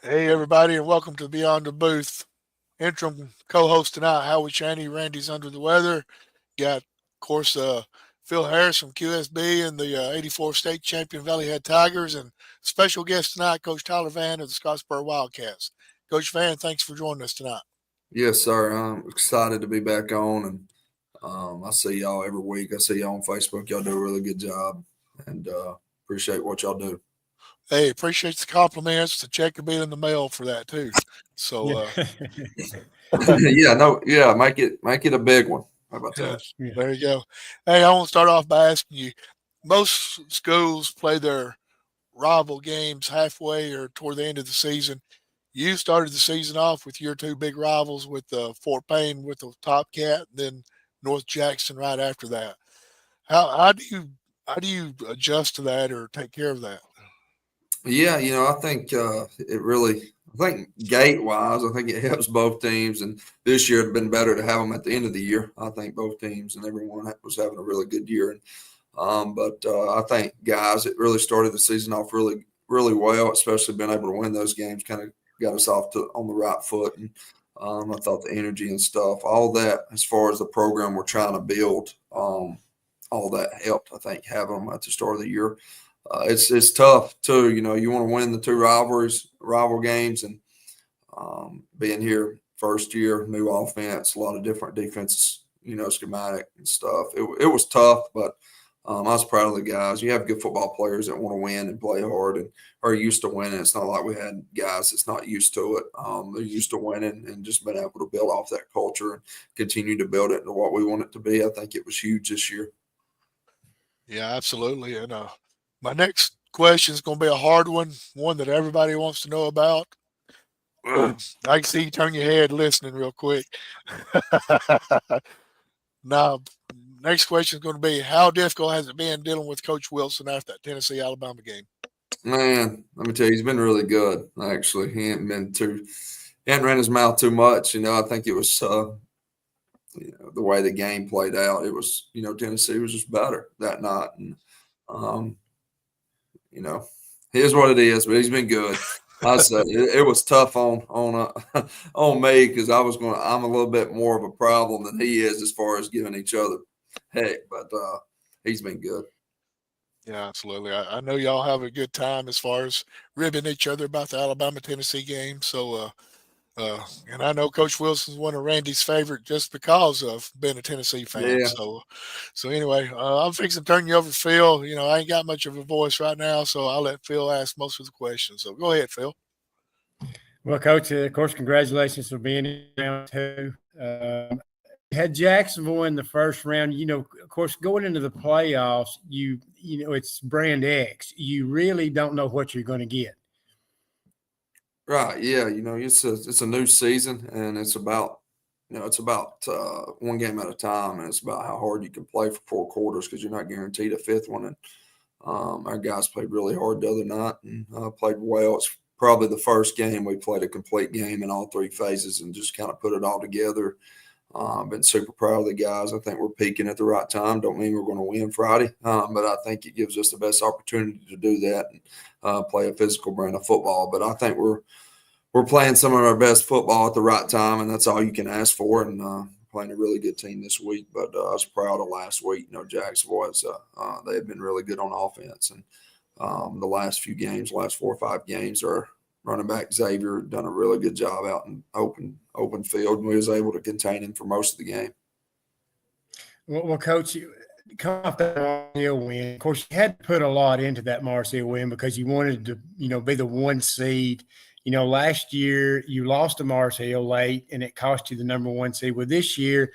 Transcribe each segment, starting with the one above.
Hey, everybody, and welcome to Beyond the Booth. Interim co-host tonight, Howie Chaney. Randy's under the weather. Got, of course, Phil Harris from QSB and the 84 state champion Valley Head Tigers, and special guest tonight, Coach Tyler Vann of the Scottsboro Wildcats. Coach Vann, thanks for joining us tonight. Yes, sir. I'm excited to be back on, and I see y'all every week. I see y'all on Facebook. Y'all do a really good job, and appreciate what y'all do. Hey, appreciate the compliments. The check will be in the mail for that too. So, Yeah. Yeah, no, yeah, make it a big one. How about that? yes, Yeah. there you go. Hey, I want to start off by asking you. Most schools play their rival games halfway or toward the end of the season. You started the season off with your two big rivals with Fort Payne with the Top Cat, and then North Jackson right after that. How do you adjust to that or take care of that? Yeah, I think it really. I think gate wise, I think it helps both teams. And this year it'd been better to have them at the end of the year. I think both teams and everyone was having a really good year. And but I think guys, it really started the season off really, really well. Especially being able to win those games, kind of got us off on the right foot. And I thought the energy and stuff, all that, as far as the program we're trying to build, all that helped. I think having them at the start of the year. It's tough too. You want to win the two rival games, and being here first year, new offense, a lot of different defenses, schematic and stuff. It was tough, but I was proud of the guys. You have good football players that want to win and play hard and are used to winning. It's not like we had guys that's not used to it. They're used to winning and just been able to build off that culture and continue to build it into what we want it to be. I think it was huge this year. Yeah, absolutely. And my next question is going to be a hard one that everybody wants to know about. I can see you turn your head listening real quick. Now, next question is going to be how difficult has it been dealing with Coach Wilson after that Tennessee Alabama game? Man, let me tell you, he's been really good. Actually, he hadn't ran his mouth too much. I think it was the way the game played out. It was Tennessee was just better that night, and um, here's what it is. But he's been good. I said it was tough on me because I'm a little bit more of a problem than he is as far as giving each other heck, but he's been good. Yeah, absolutely. I know y'all have a good time as far as ribbing each other about the Alabama Tennessee game. And I know Coach Wilson's one of Randy's favorite just because of being a Tennessee fan. Yeah. So anyway, I'm fixing to turn you over to Phil. I ain't got much of a voice right now, so I'll let Phil ask most of the questions. So go ahead, Phil. Well, Coach, of course, congratulations for being in round two. Had Jacksonville in the first round. Of course, going into the playoffs, it's brand X. You really don't know what you're going to get. Right. Yeah. It's a new season, and it's about one game at a time, and it's about how hard you can play for 4 quarters because you're not guaranteed a fifth one. And our guys played really hard the other night and played well. It's probably the first game we played a complete game in all three phases and just kind of put it all together. Been super proud of the guys. I think we're peaking at the right time. Don't mean we're going to win Friday, but I think it gives us the best opportunity to do that and play a physical brand of football. But I think we're playing some of our best football at the right time, and that's all you can ask for. And playing a really good team this week. But I was proud of last week. Jacksonville they have been really good on offense, and the last few games, last 4 or 5 games, our running back Xavier done a really good job out in open field, and we was able to contain him for most of the game. Well, Coach, you come off that Mars win. Of course, you had to put a lot into that Mars win because you wanted to, be the 1 seed. Last year you lost to Mars Hill late, and it cost you the number 1 seed. Well, this year,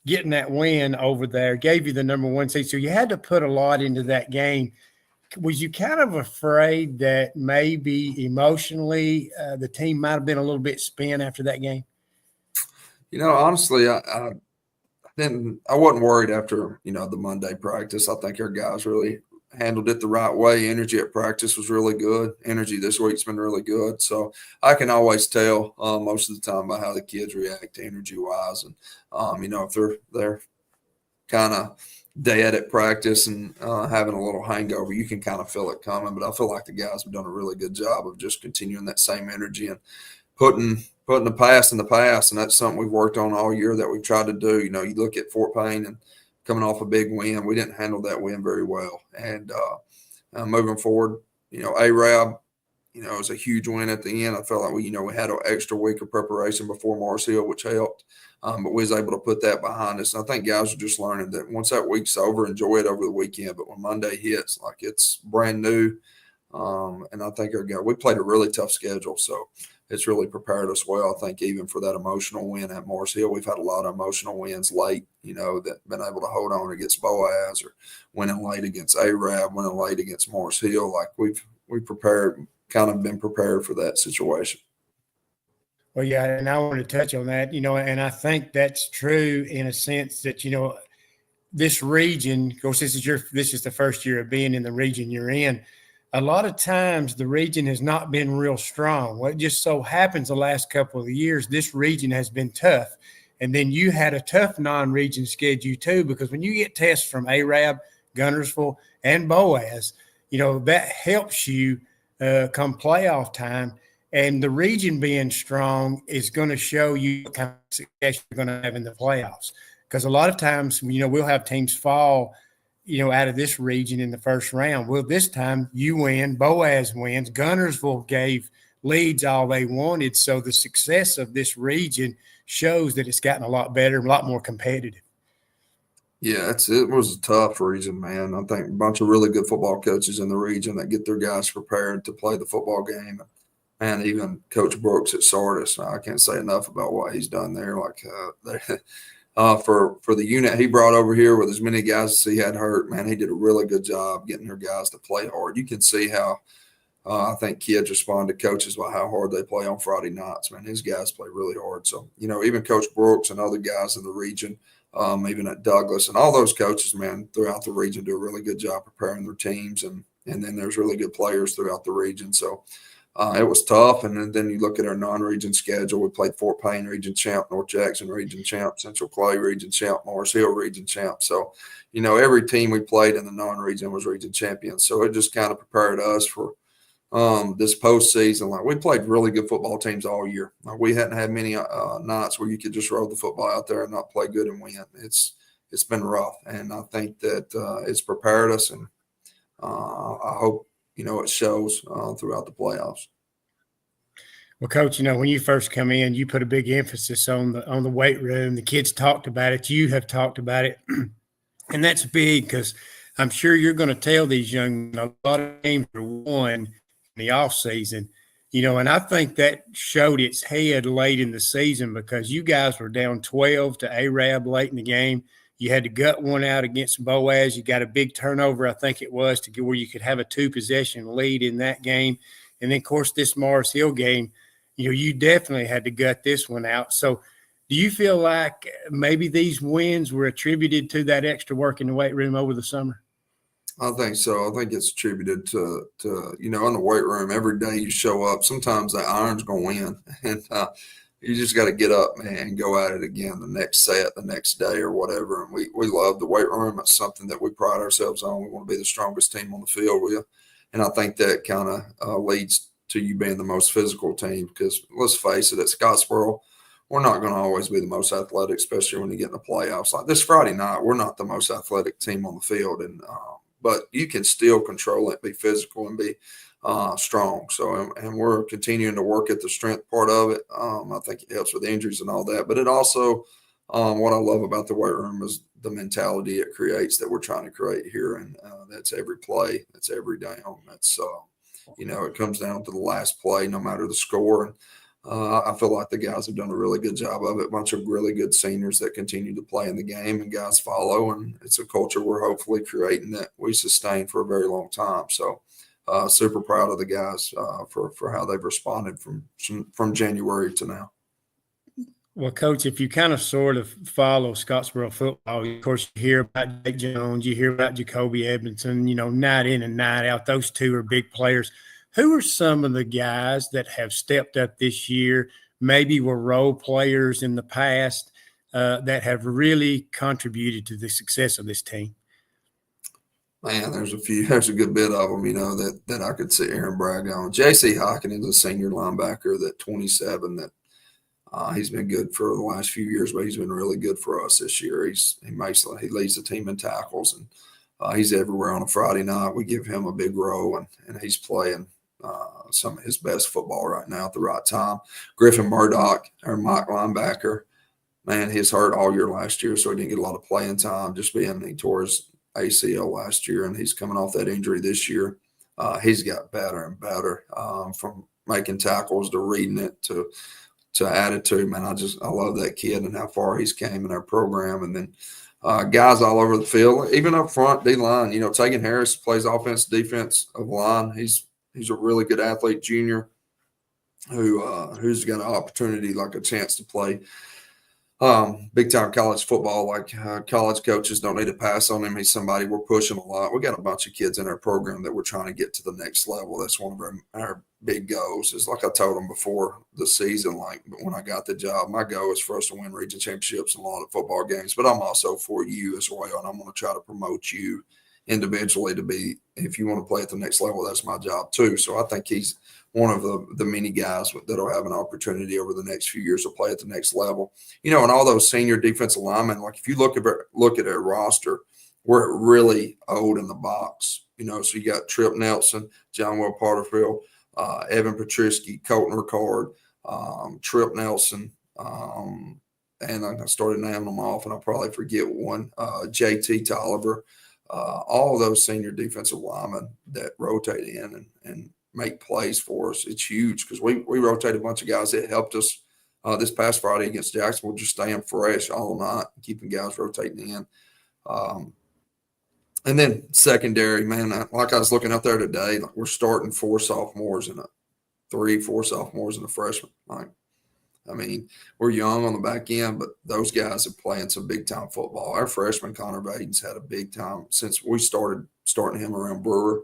getting that win over there gave you the number 1 seed. So you had to put a lot into that game. Was you kind of afraid that maybe emotionally the team might have been a little bit spent after that game? Honestly, I didn't. I wasn't worried after the Monday practice. I think our guys really handled it the right way. Energy at practice was really good. Energy this week's been really good. So I can always tell most of the time by how the kids react energy wise, and if they're kind of dead at practice and having a little hangover. You can kind of feel it coming, but I feel like the guys have done a really good job of just continuing that same energy and putting the past in the past, and that's something we've worked on all year that we've tried to do. You know, you look at Fort Payne and coming off a big win, we didn't handle that win very well, and moving forward, you know, Arab, you know, it was a huge win at the end. I felt like we had an extra week of preparation before Mars Hill, which helped. But we was able to put that behind us. And I think guys are just learning that once that week's over, enjoy it over the weekend. But when Monday hits, like it's brand new. And I think we played a really tough schedule. So it's really prepared us well. I think even for that emotional win at Mars Hill, we've had a lot of emotional wins late, you know, that been able to hold on against Boaz or winning late against Arab, winning late against Mars Hill. Like we've been prepared for that situation. Well, yeah, and I want to touch on that, you know, and I think that's true in a sense that, you know, this region, of course, this is the first year of being in the region you're in. A lot of times the region has not been real strong. Well, it just so happens the last couple of years, this region has been tough. And then you had a tough non-region schedule too, because when you get tests from Arab, Gunnersville, and Boaz, you know, that helps you come playoff time. And the region being strong is going to show you what kind of success you're going to have in the playoffs. Because a lot of times, you know, we'll have teams fall, you know, out of this region in the first round. Well, this time you win, Boaz wins, Gunnersville gave leads all they wanted. So the success of this region shows that it's gotten a lot better, a lot more competitive. Yeah, it was a tough region, man. I think a bunch of really good football coaches in the region that get their guys prepared to play the football game. And even Coach Brooks at Sardis, I can't say enough about what he's done there. Like for the unit he brought over here with as many guys as he had hurt, man, he did a really good job getting their guys to play hard. You can see how I think kids respond to coaches by how hard they play on Friday nights. Man, his guys play really hard. So, you know, even Coach Brooks and other guys in the region, even at Douglas and all those coaches, man, throughout the region do a really good job preparing their teams. And then there's really good players throughout the region. So, it was tough, and then you look at our non-region schedule. We played Fort Payne region champ, North Jackson region champ, Central Clay region champ, Mars Hill region champ. So, you know, every team we played in the non-region was region champions. So it just kind of prepared us for this postseason. Like we played really good football teams all year. Like we hadn't had many nights where you could just roll the football out there and not play good and win. It's been rough, and I think that it's prepared us, and I hope, you know, it shows throughout the playoffs. Well, Coach, you know, when you first come in, you put a big emphasis on the weight room. The kids talked about it. You have talked about it. And that's big because I'm sure you're going to tell these young men a lot of games are won in the offseason, you know, and I think that showed its head late in the season because you guys were down 12 to Arab late in the game. You had to gut one out against Boaz. You got a big turnover, I think it was, to get where you could have a 2-possession lead in that game. And then, of course, this Mars Hill game, you know, you definitely had to gut this one out. So do you feel like maybe these wins were attributed to that extra work in the weight room over the summer? I think so. I think it's attributed to you know, in the weight room, every day you show up, sometimes that iron's going to win. And you just got to get up, man, and go at it again the next set, the next day or whatever. And we love the weight room. It's something that we pride ourselves on. We want to be the strongest team on the field with you. And I think that kind of leads to you being the most physical team because let's face it, at Scottsboro, we're not going to always be the most athletic, especially when you get in the playoffs. Like this Friday night, we're not the most athletic team on the field. But you can still control it, be physical, and be strong. So, and we're continuing to work at the strength part of it. I think it helps with injuries and all that. But it also, what I love about the weight room is the mentality it creates that we're trying to create here. And that's every play, that's every down. That's, you know, it comes down to the last play, no matter the score. And I feel like the guys have done a really good job of it. A bunch of really good seniors that continue to play in the game, and guys follow. And it's a culture we're hopefully creating that we sustain for a very long time. So super proud of the guys for how they've responded from January to now. Well, Coach, if you kind of sort of follow Scottsboro football, of course, you hear about Jake Jones, you hear about Jacoby Edmondson, you know, night in and night out. Those two are big players. Who are some of the guys that have stepped up this year, maybe were role players in the past that have really contributed to the success of this team? Man, there's a good bit of them, that I could sit here and brag on. J.C. Hockin is a senior linebacker, that 27, that he's been good for the last few years, but he's been really good for us this year. He leads the team in tackles, and he's everywhere on a Friday night. We give him a big role, and he's playing some of his best football right now at the right time. Griffin Murdoch, our Mike linebacker, man, he's hurt all year last year, so he didn't get a lot of playing time. He tore his ACL last year, and he's coming off that injury this year. He's got better and better, from making tackles to reading it to attitude. Man, I love that kid and how far he's came in our program. And then guys all over the field, even up front, D-line, Tegan Harris plays offense, defense of line. He's a really good athlete, junior, who's got an opportunity, like a chance to play big time college football. Like college coaches don't need to pass on him. He's somebody we're pushing a lot. We got a bunch of kids in our program that we're trying to get to the next level. That's one of our big goals. Is like I told them before the season, like when I got the job, my goal is for us to win region championships and a lot of football games, but I'm also for you as well. And I'm going to try to promote you individually to be, if you want to play at the next level, that's my job too. So I think he's one of the many guys that'll have an opportunity over the next few years to play at the next level. And all those senior defensive linemen, like if you look at our roster, we're really old in the box. So you got Trip Nelson, John Will Porterfield, Evan Patrisky, Colton Ricard, Trip Nelson, and I started naming them off, and I'll probably forget one, JT Tolliver, all of those senior defensive linemen that rotate in and make plays for us. It's huge because we rotate a bunch of guys that helped us this past Friday against Jacksonville, just staying fresh all night, keeping guys rotating in. And then secondary, man, like I was looking out there today, like we're starting 4 sophomores and 4 sophomores and a freshman. We're young on the back end, but those guys are playing some big time football. Our freshman Connor Vaden's had a big time since we started starting him around Brewer.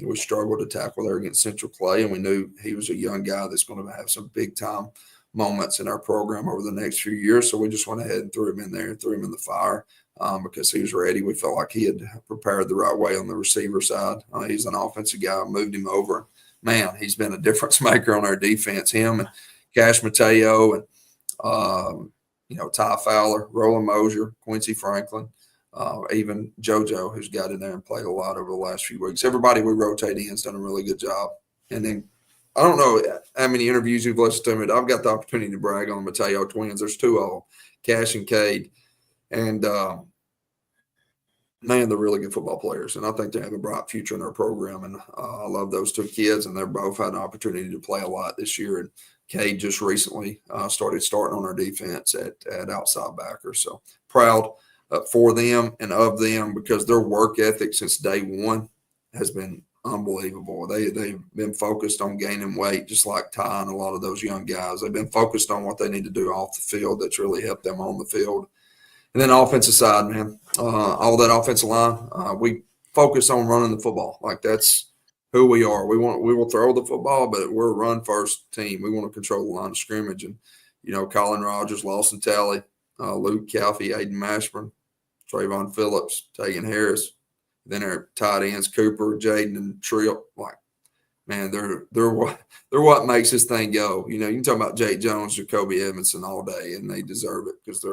We struggled to tackle there against Central Clay, and we knew he was a young guy that's going to have some big time moments in our program over the next few years. So we just went ahead and threw him in there and threw him in the fire because he was ready. We felt like he had prepared the right way on the receiver side. He's an offensive guy, moved him over. Man, he's been a difference maker on our defense. Him and Cash Mateo and Ty Fowler, Roland Mosier, Quincy Franklin. Even JoJo, who's got in there and played a lot over the last few weeks. Everybody we rotate in has done a really good job. And then I don't know how many interviews you've listened to, but I've got the opportunity to brag on the Mateo twins. There's 2 of them, Cash and Cade. And, man, they're really good football players. And I think they have a bright future in our program. And I love those 2 kids, and they're both had an opportunity to play a lot this year. And Cade just recently started starting on our defense at outside backer. So proud for them and of them, because their work ethic since day one has been unbelievable. They've been focused on gaining weight, just like Ty and a lot of those young guys. They've been focused on what they need to do off the field that's really helped them on the field. And then offensive side, man, all that offensive line, we focus on running the football. Like that's who we are. We will throw the football, but we're a run first team. We want to control the line of scrimmage. And Colin Rogers, Lawson Talley, Luke Calfee, Aiden Mashburn, Trayvon Phillips, Tegan Harris. Then our tight ends, Cooper, Jaden, and Tripp. Like, man, they're what makes this thing go. You can talk about Jake Jones, Jacoby Edmondson all day, and they deserve it because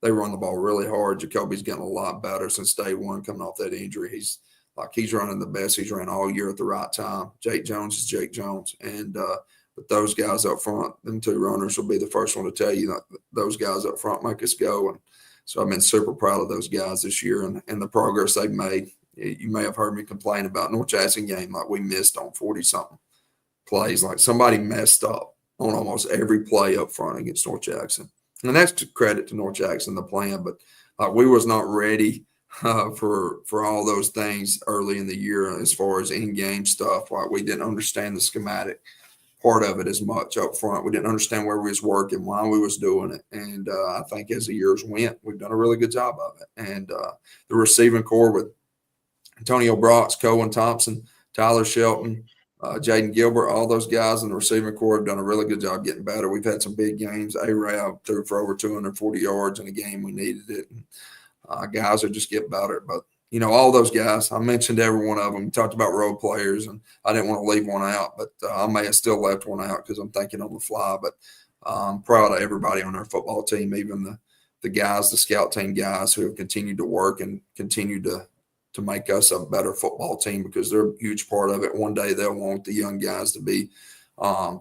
they run the ball really hard. Jacoby's gotten a lot better since day one coming off that injury. He's running the best he's ran all year at the right time. Jake Jones is Jake Jones. And but those guys up front, them 2 runners will be the first one to tell you that those guys up front make us go. And so I've been super proud of those guys this year and the progress they've made. You may have heard me complain about North Jackson game, like we missed on 40-something plays. Like somebody messed up on almost every play up front against North Jackson. And that's credit to North Jackson, the plan. But we was not ready for all those things early in the year as far as in-game stuff. Like we didn't understand the schematic part of it as much up front. We didn't understand where we was working, why we was doing it. And I think as the years went, we've done a really good job of it. And the receiving core with Antonio Brox, Cohen Thompson, Tyler Shelton, Jaden Gilbert, all those guys in the receiving core have done a really good job getting better. We've had some big games. A-Rab threw for over 240 yards in a game we needed it. And, guys are just getting better. But all those guys. I mentioned every one of them. We talked about role players, and I didn't want to leave one out, but I may have still left one out because I'm thinking on the fly. But I'm proud of everybody on our football team, even the guys, the scout team guys who have continued to work and continue to make us a better football team because they're a huge part of it. One day they'll want the young guys to be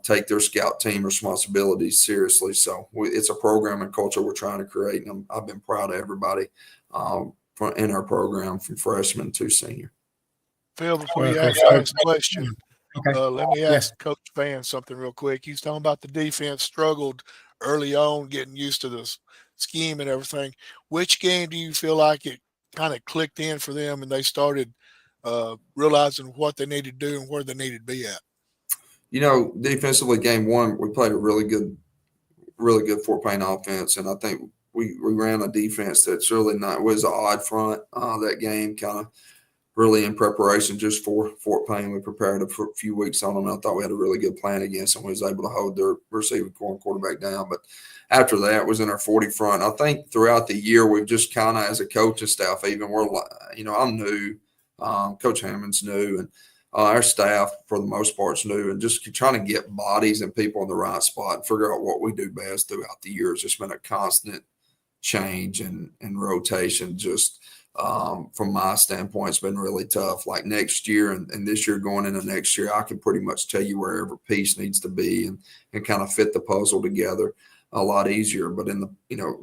take their scout team responsibilities seriously. So it's a program and culture we're trying to create, and I've been proud of everybody in our program from freshman to senior. Phil, before you Coach, ask your next question, okay. let me Yes. ask Coach Vann something real quick. He's talking about the defense struggled early on, getting used to the scheme and everything. Which game do you feel like it kind of clicked in for them and they started realizing what they needed to do and where they needed to be at? Defensively, game one, we played a really good Fort Payne offense, and I think we ran a defense that's really not was an odd front that game, kind of really in preparation just for Fort Payne. We prepared a few weeks on them. I thought we had a really good plan against them. We was able to hold their receiving core and quarterback down. But after that was in our 40 front. I think throughout the year we've just kind of, as a coaching staff, even I'm new, Coach Hammond's new, and our staff for the most part is new, and just trying to get bodies and people in the right spot and figure out what we do best throughout the year. It's just been a constant change and rotation. Just from my standpoint, it's been really tough. Like next year and this year going into next year, I can pretty much tell you where every piece needs to be and kind of fit the puzzle together a lot easier. But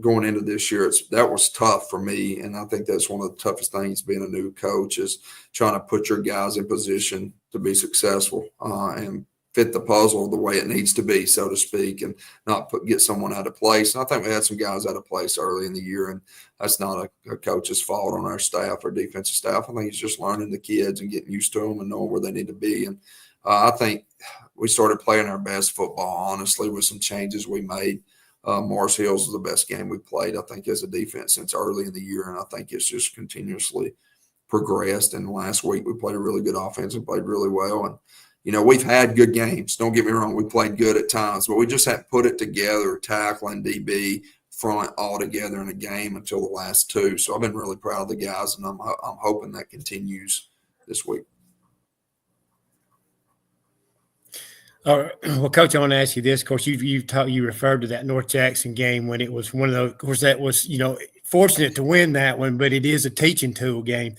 going into this year, that was tough for me. And I think that's one of the toughest things being a new coach is trying to put your guys in position to be successful and fit the puzzle the way it needs to be, so to speak, and not get someone out of place. And I think we had some guys out of place early in the year, and that's not a coach's fault on our staff or defensive staff. I think it's just learning the kids and getting used to them and knowing where they need to be. And I think we started playing our best football, honestly, with some changes we made. Morris Hills is the best game we played, I think, as a defense since early in the year, and I think it's just continuously progressed. And last week we played a really good offense and played really well. And we've had good games. Don't get me wrong. We played good at times, but we just haven't put it together, tackling DB front all together in a game until the last two. So I've been really proud of the guys, and I'm hoping that continues this week. All right. Well, Coach, I want to ask you this. Of course, you referred to that North Jackson game when it was one of those. Of course, that was fortunate to win that one, but it is a teaching tool game.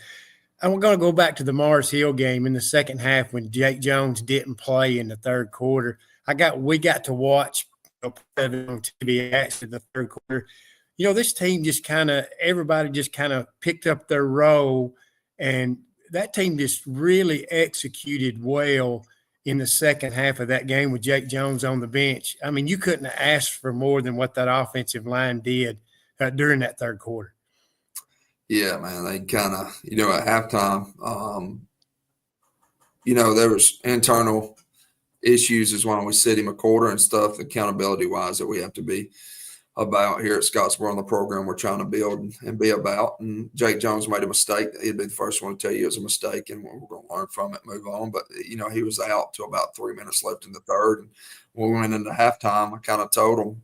I'm going to go back to the Mars Hill game in the second half when Jake Jones didn't play in the third quarter. We got to watch on TV actually the third quarter. This team everybody just kind of picked up their role, and that team just really executed well in the second half of that game with Jake Jones on the bench. I mean, you couldn't have asked for more than what that offensive line did during that third quarter. Yeah, man, they kind of, at halftime, there was internal issues as why we sit him a quarter and stuff, accountability-wise, that we have to be about here at Scottsboro on the program we're trying to build and be about. And Jake Jones made a mistake. He'd be the first one to tell you it was a mistake, and we're going to learn from it, move on. But, he was out till about 3 minutes left in the third. And when we went into halftime, I kind of told him,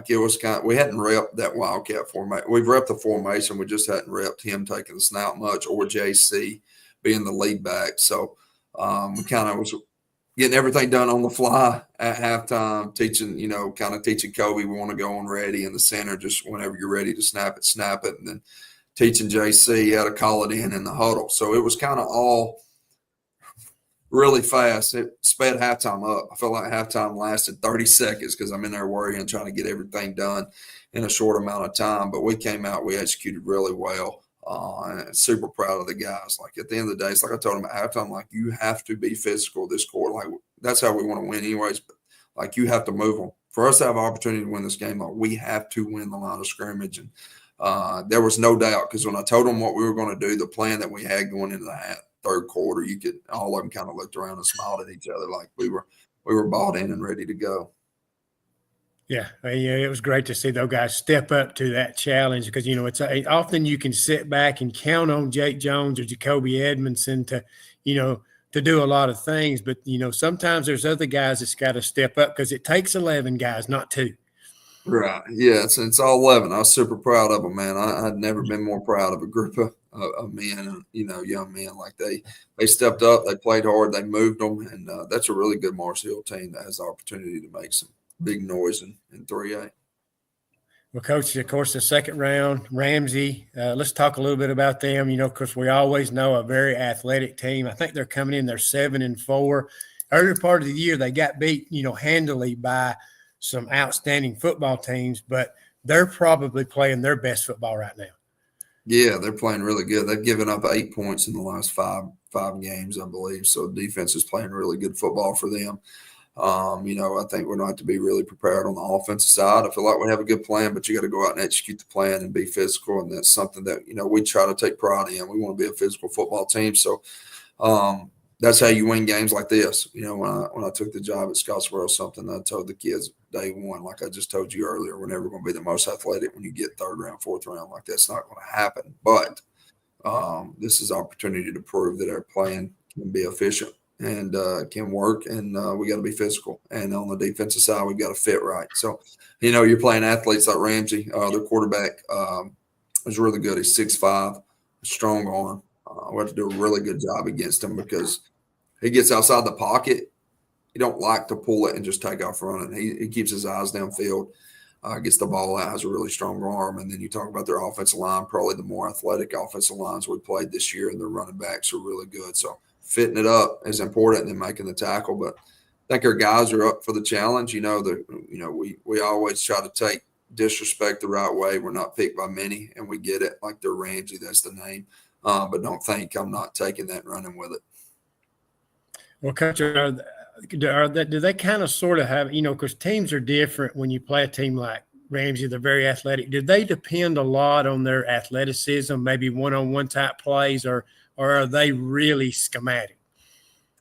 it was we hadn't repped that Wildcat formation. We've repped the formation. We just hadn't repped him taking the snap much or JC being the lead back. So we kind of was getting everything done on the fly at halftime, teaching Kobe, we want to go on ready in the center, just whenever you're ready to snap it. And then teaching JC how to call it in the huddle. So it was kind of all really fast. It sped halftime up. I felt like halftime lasted 30 seconds because I'm in there worrying, trying to get everything done in a short amount of time. But we came out, we executed really well. And super proud of the guys. Like at the end of the day, it's like I told them at halftime, like you have to be physical this quarter. Like that's how we want to win anyways. But like you have to move them. For us to have an opportunity to win this game, like we have to win the line of scrimmage. And there was no doubt because when I told them what we were going to do, the plan that we had going into the third quarter, all of them kind of looked around and smiled at each other like we were bought in and ready to go. Yeah, it was great to see those guys step up to that challenge because, it's often you can sit back and count on Jake Jones or Jacoby Edmondson to do a lot of things. But, sometimes there's other guys that's got to step up because it takes 11 guys, not 2. Right. Yeah. It's all 11. I was super proud of them, man. I'd never been more proud of a group of men, young men. Like they stepped up, they played hard, they moved them. And that's a really good Mars Hill team that has the opportunity to make some big noise in 3A. Well, Coach, of course, the second round, Ramsey. Let's talk a little bit about them. Because we always know a very athletic team. I think they're coming in. They're 7-4. Earlier part of the year, they got beat, handily by some outstanding football teams, but they're probably playing their best football right now. Yeah, they're playing really good. They've given up 8 points in the last five games, I believe. So defense is playing really good football for them. I think we're going to have to be really prepared on the offensive side. I feel like we have a good plan, but you got to go out and execute the plan and be physical. And that's something that, we try to take pride in. We want to be a physical football team. So that's how you win games like this. When I took the job at Scottsboro, something I told the kids day one, like I just told you earlier, we're never going to be the most athletic when you get third round, fourth round. Like that's not going to happen. But this is opportunity to prove that our plan can be efficient and can work, and we got to be physical. And on the defensive side, we've got to fit right. So, you're playing athletes like Ramsey. Their quarterback is really good. He's 6'5", strong arm. We have to do a really good job against him because he gets outside the pocket. He don't like to pull it and just take off running. He keeps his eyes downfield, gets the ball out, has a really strong arm. And then you talk about their offensive line, probably the more athletic offensive lines we played this year, and their running backs are really good. So fitting it up is important than making the tackle. But I think our guys are up for the challenge. We always try to take disrespect the right way. We're not picked by many, and we get it. Like they're Ramsey, that's the name. But don't think I'm not taking that and running with it. Well, Coach, do they kind of sort of have, because teams are different when you play a team like Ramsey, they're very athletic. Do they depend a lot on their athleticism, maybe one-on-one type plays, or are they really schematic?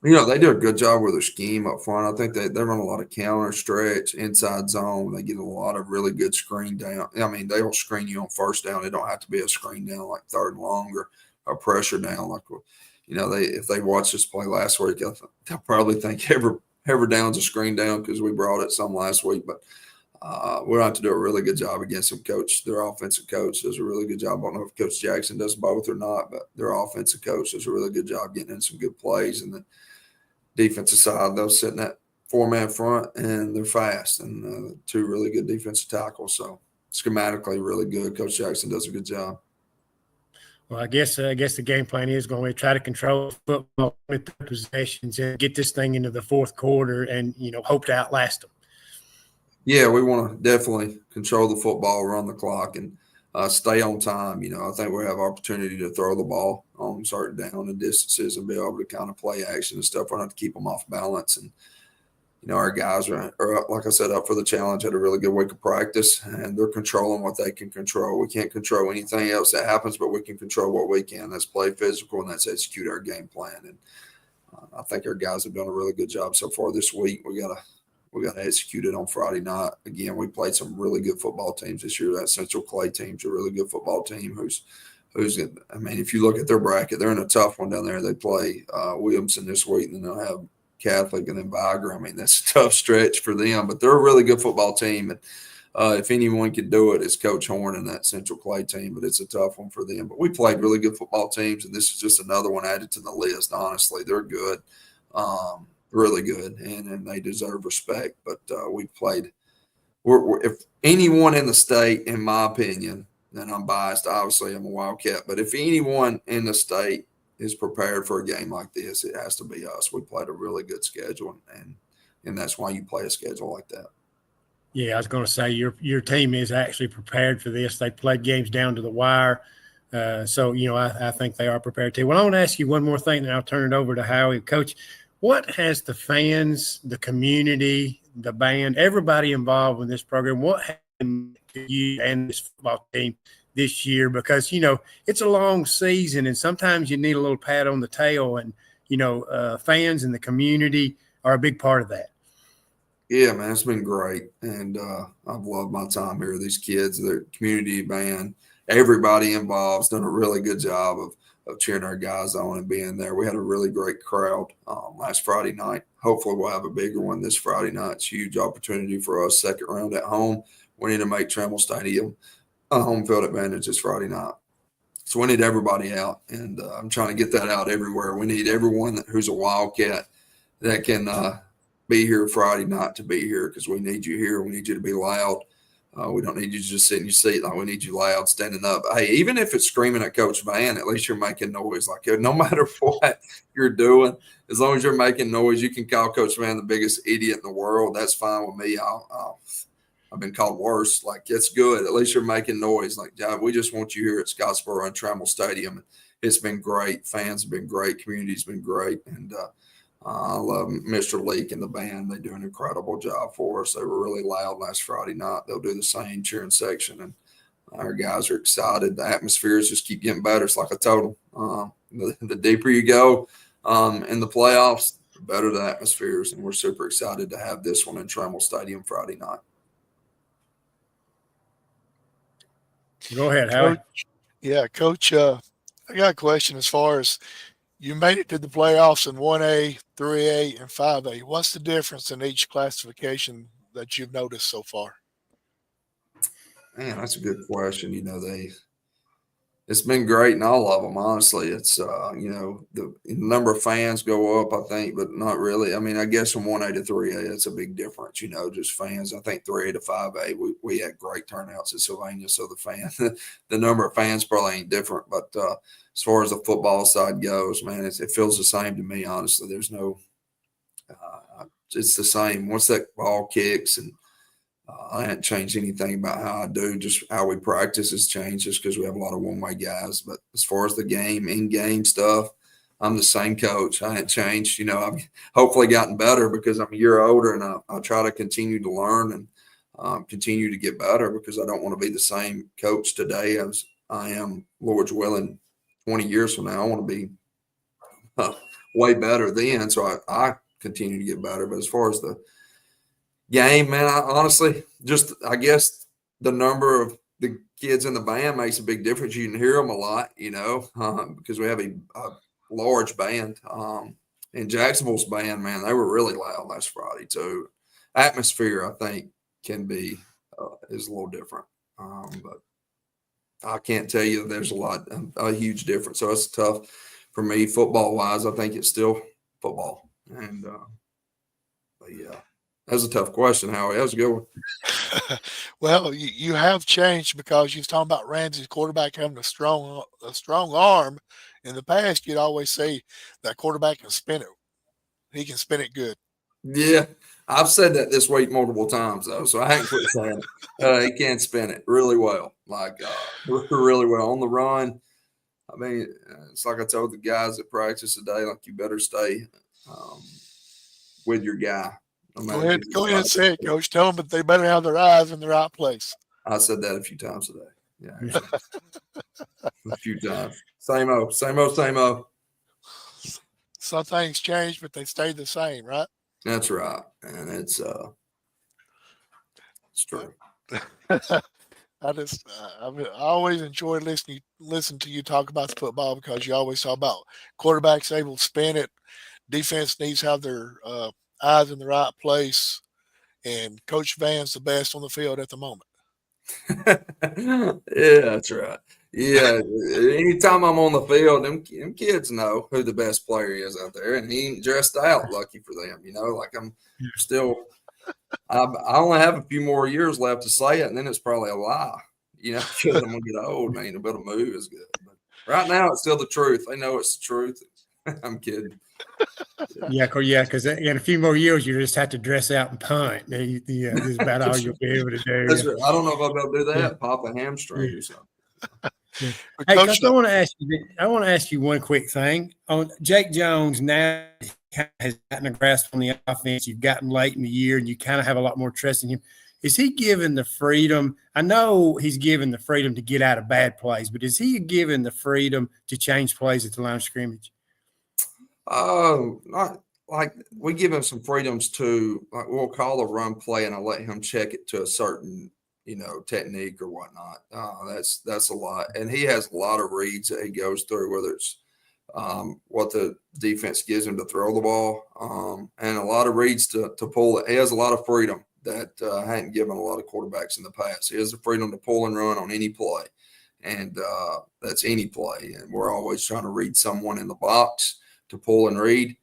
They do a good job with their scheme up front. I think they run a lot of counter, stretch, inside zone. They get a lot of really good screen down. I mean, they will screen you on first down. It don't have to be a screen down like third and long or a pressure down. Like, if they watched us play last week, they'll probably think every down's a screen down because we brought it some last week. But we're going to have to do a really good job against them. Their offensive coach does a really good job. I don't know if Coach Jackson does both or not, but their offensive coach does a really good job getting in some good plays. And then defensive side, they'll sit in that four-man front, and they're fast, and two really good defensive tackles. So schematically really good. Coach Jackson does a good job. Well, I guess the game plan is going to try to control football with the possessions and get this thing into the fourth quarter and, hope to outlast them. Yeah, we want to definitely control the football, run the clock, and stay on time. I think we have opportunity to throw the ball on certain down and distances and be able to kind of play action and stuff. We're not to keep them off balance. And, our guys are, like I said, up for the challenge. Had a really good week of practice, and they're controlling what they can control. We can't control anything else that happens, but we can control what we can. That's play physical, and that's execute our game plan. And I think our guys have done a really good job so far this week. We got to execute it on Friday night. Again, we played some really good football teams this year. That Central Clay team's a really good football team who's I mean, if you look at their bracket, they're in a tough one down there. They play Williamson this week, and then they'll have Catholic and then Viagra. I mean, that's a tough stretch for them, but they're a really good football team. And if anyone can do it, it's Coach Horn and that Central Clay team, but it's a tough one for them. But we played really good football teams, and this is just another one added to the list. Honestly, they're good. Really good, and they deserve respect. But we played. If anyone in the state, in my opinion, and I'm biased, obviously I'm a Wildcat, but if anyone in the state is prepared for a game like this, it has to be us. We played a really good schedule, and that's why you play a schedule like that. Yeah, I was going to say your team is actually prepared for this. They played games down to the wire. So, I think they are prepared too. Well, I want to ask you one more thing, then I'll turn it over to Howie. Coach, what has the fans, the community, the band, everybody involved in this program, what happened to you and this football team this year? Because, it's a long season, and sometimes you need a little pat on the tail, and, fans and the community are a big part of that. Yeah, man, it's been great. And I've loved my time here. These kids, the community band, everybody involved has done a really good job of cheering our guys on and being there. We had a really great crowd last Friday night. Hopefully we'll have a bigger one this Friday night. It's a huge opportunity for us. Second round at home. we need to make Trammell Stadium a home field advantage this Friday night. So we need everybody out, and I'm trying to get that out everywhere. We need everyone who's a Wildcat that can be here Friday night to be here, because we need you here. We need you to be loud. We don't need you to just sit in your seat. Like, we need you loud, standing up. Hey, even if it's screaming at Coach Vann, at least you're making noise. Like, no matter what you're doing, as long as you're making noise, you can call Coach Vann the biggest idiot in the world. That's fine with me. I've been called worse. Like, it's good. At least you're making noise. Like, we just want you here at Scottsboro and Trammell Stadium. It's been great. Fans have been great. Community's been great. And I love Mr. Leak and the band. They do an incredible job for us. They were really loud last Friday night. They'll do the same cheering section, and our guys are excited. The atmospheres just keep getting better. It's like I told them. The deeper you go in the playoffs, the better the atmospheres, and we're super excited to have this one in Trammell Stadium Friday night. Go ahead, Howie. Coach, I got a question as far as you made it to the playoffs in 1A, 3A, and 5A. What's the difference in each classification that you've noticed so far? Man, that's a good question. It's been great in all of them, honestly. It's, the number of fans go up, I think, but not really. I mean, I guess from 1A to 3A, that's a big difference, just fans. I think 3A to 5A, we had great turnouts at Sylvania, so the number of fans probably ain't different. But as far as the football side goes, man, it feels the same to me, honestly. There's no it's the same. Once that ball kicks, and I haven't changed anything about how I do. Just how we practice has changed, just because we have a lot of one-way guys. But as far as the game, in-game stuff, I'm the same coach. I haven't changed. I've hopefully gotten better because I'm a year older, and I try to continue to learn and continue to get better, because I don't want to be the same coach today as I am, Lord's willing, 20 years from now. I want to be way better then. So I continue to get better. But as far as the game, man, honestly, I guess the number of the kids in the band makes a big difference. You can hear them a lot, because we have a large band. And Jacksonville's band, man, they were really loud last Friday too. Atmosphere, I think, can be is a little different, but I can't tell you there's a huge difference. So it's tough for me football wise. I think it's still football, and but yeah. That's a tough question, Howie. How's it going? Well, you have changed, because you was talking about Ramsey's quarterback having a strong arm. In the past, you'd always say that quarterback can spin it. He can spin it good. Yeah, I've said that this week multiple times, though, so I ain't quit saying it. He can spin it really well, really well on the run. I mean, it's like I told the guys at practice today, like, you better stay with your guy. Go ahead and say it, Coach. Tell them that they better have their eyes in the right place. I said that a few times today. Yeah, a few times. Same old. Some things change, but they stay the same, right? That's right, and it's true. I always enjoy listen to you talk about the football, because you always talk about quarterbacks able to spin it. Defense needs to have their eyes in the right place, and Coach Vann's the best on the field at the moment. Yeah, that's right. Yeah, anytime I'm on the field, them kids know who the best player is out there, and he ain't dressed out. Lucky for them, like I'm still. I only have a few more years left to say it, and then it's probably a lie, because I'm gonna get old, man. A bit of move is good, but right now it's still the truth. They know it's the truth. I'm kidding. Yeah, because in a few more years, you just have to dress out and punt. This is about all you'll be able to do. That's right. I don't know if I'll be able to do that. Yeah. Pop a hamstring or something. Yeah. Hey, Coach, I want to ask you one quick thing. On Jake Jones now has gotten a grasp on the offense. You've gotten late in the year, and you kind of have a lot more trust in him. Is he given the freedom? I know he's given the freedom to get out of bad plays, but is he given the freedom to change plays at the line of scrimmage? Not like we give him some freedoms to, like, we'll call a run play and I'll let him check it to a certain, technique or whatnot. That's a lot. And he has a lot of reads that he goes through, whether it's what the defense gives him to throw the ball, and a lot of reads to pull it. He has a lot of freedom, that hadn't given a lot of quarterbacks in the past. He has the freedom to pull and run on any play, and that's any play. And we're always trying to read someone in the box to pull and read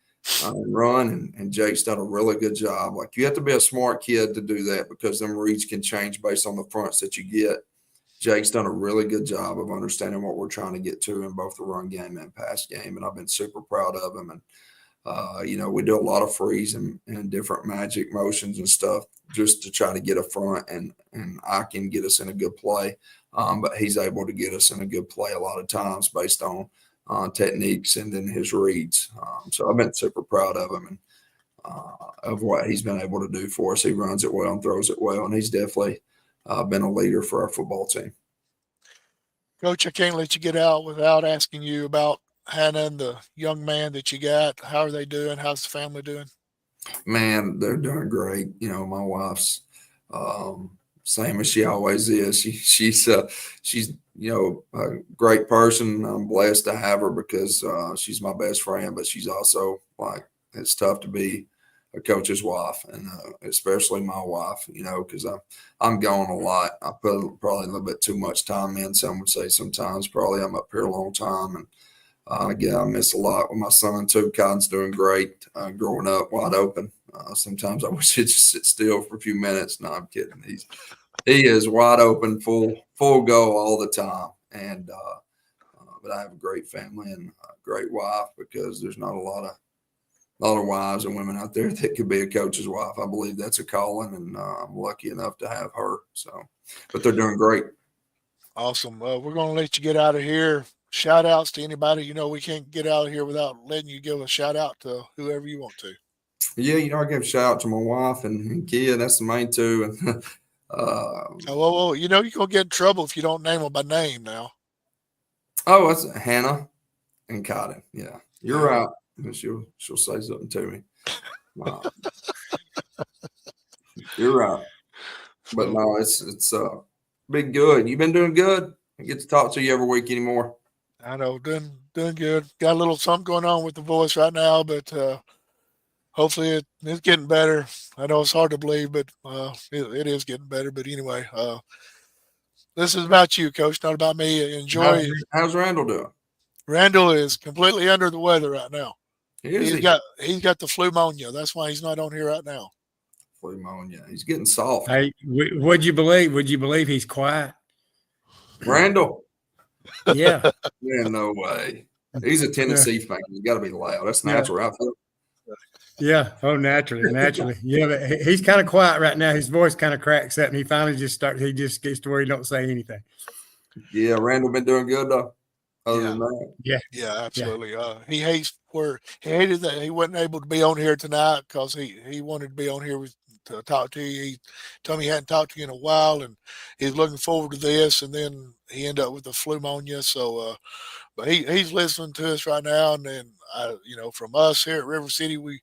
and run. And Jake's done a really good job. Like, you have to be a smart kid to do that because them reads can change based on the fronts that you get. Jake's done a really good job of understanding what we're trying to get to in both the run game and pass game, and I've been super proud of him. And we do a lot of freeze and different magic motions and stuff just to try to get a front, and I can get us in a good play. But he's able to get us in a good play a lot of times based on techniques and then his reads. So I've been super proud of him and of what he's been able to do for us. He runs it well and throws it well, and he's definitely been a leader for our football team. Coach, I can't let you get out without asking you about Hannah and the young man that you got. How are they doing? How's the family doing? Man, they're doing great. My wife's same as she always is. She's a great person. I'm blessed to have her because she's my best friend, but she's also, like, it's tough to be a coach's wife, and especially my wife, because I'm gone a lot. I put probably a little bit too much time in. Some would say sometimes probably I'm up here a long time, and I miss a lot with my son too. Cotton's doing great, growing up wide open. Sometimes I wish he'd just sit still for a few minutes. No, I'm kidding. He is wide open, full go all the time. And but I have a great family and a great wife, because there's not a lot of wives and women out there that could be a coach's wife. I believe that's a calling, and I'm lucky enough to have her. So, but they're doing great. Awesome. We're going to let you get out of here. Shout outs to anybody. We can't get out of here without letting you give a shout out to whoever you want to. Yeah, I give a shout out to my wife and Kia. That's the main two. And Whoa. You're going to get in trouble if you don't name them by name now. Oh, it's Hannah and Cotton. Yeah, you're right. She'll say something to me. You're right. But no, it's been good. You've been doing good. I get to talk to you every week anymore. I know, doing good. Got a little something going on with the voice right now, but hopefully it's getting better. I know it's hard to believe, but it is getting better. But anyway, this is about you, Coach, not about me. Enjoy. How's Randall doing? Randall is completely under the weather right now. He's got the pneumonia. That's why he's not on here right now. Pneumonia. He's getting soft. Hey, would you believe he's quiet? Randall. Yeah. Yeah, no way. He's a Tennessee fan. He's got to be loud. That's natural, right? Yeah. Oh, naturally. Yeah, but he's kind of quiet right now. His voice kind of cracks up, and he finally he just gets to where he don't say anything. Yeah, Randall been doing good though. Other than that. Yeah, absolutely. Yeah. He hated that he wasn't able to be on here tonight because he wanted to be on here to talk to you. He told me he hadn't talked to you in a while, and he's looking forward to this. And then he ended up with the pneumonia. So, but he's listening to us right now. And then, from us here at River City, we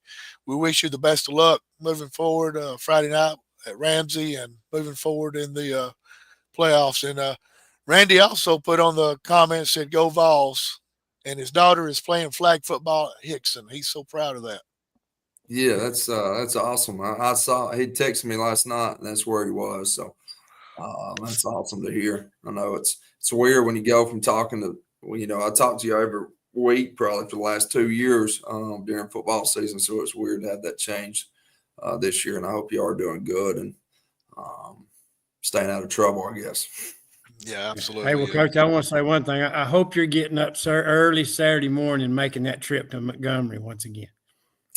wish you the best of luck moving forward Friday night at Ramsey and moving forward in the playoffs. And Randy also put on the comments, said, "Go Vols." And his daughter is playing flag football at Hickson. He's so proud of that. Yeah, that's awesome. I saw he texted me last night, and that's where he was. So that's awesome to hear. I know it's weird when you go from talking to I talk to you every week probably for the last 2 years during football season. So it's weird to have that change this year. And I hope you are doing good and staying out of trouble, I guess. Yeah, absolutely. Hey, well, Coach, I want to say one thing. I hope you're getting up early Saturday morning, making that trip to Montgomery once again.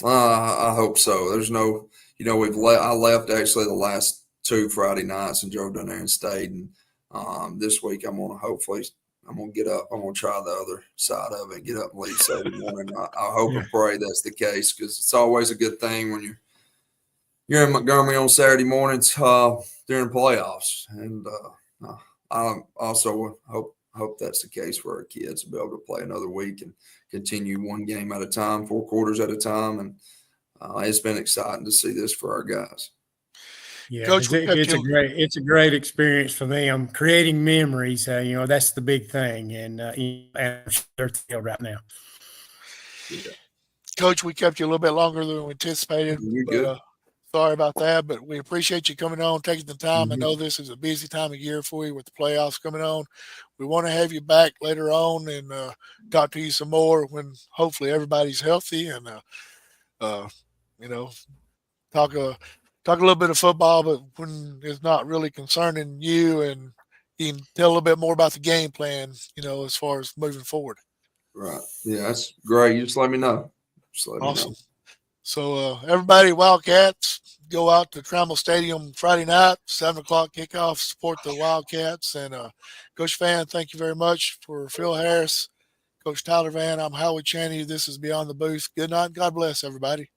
I hope so. There's no, I left actually the last 2 Friday nights and drove down there and stayed. And this week I'm going to get up. I'm going to try the other side of it, get up and leave Saturday morning. I hope and pray that's the case, because it's always a good thing when you're in Montgomery on Saturday mornings during playoffs. And I also hope that's the case for our kids to be able to play another week and continue one game at a time, 4 quarters at a time. And it's been exciting to see this for our guys. Yeah, Coach, it's a great experience for them, creating memories. That's the big thing, and they're thrilled right now. Yeah. Coach, we kept you a little bit longer than we anticipated. You're good. Sorry about that, but we appreciate you coming on, taking the time. I Mhm. know this is a busy time of year for you with the playoffs coming on. We want to have you back later on and talk to you some more when hopefully everybody's healthy and uh, you know talk talk a little bit of football, but when it's not really concerning you, and you can tell a little bit more about the game plan, as far as moving forward. Right. Yeah, that's great. You just let me know. Just let me know. Awesome. So everybody, Wildcats, go out to Trammell Stadium Friday night, 7 o'clock kickoff. Support the Wildcats and Coach Vann. Thank you very much for Phil Harris, Coach Tyler Vann. I'm Howie Chaney. This is Beyond the Booth. Good night. God bless everybody.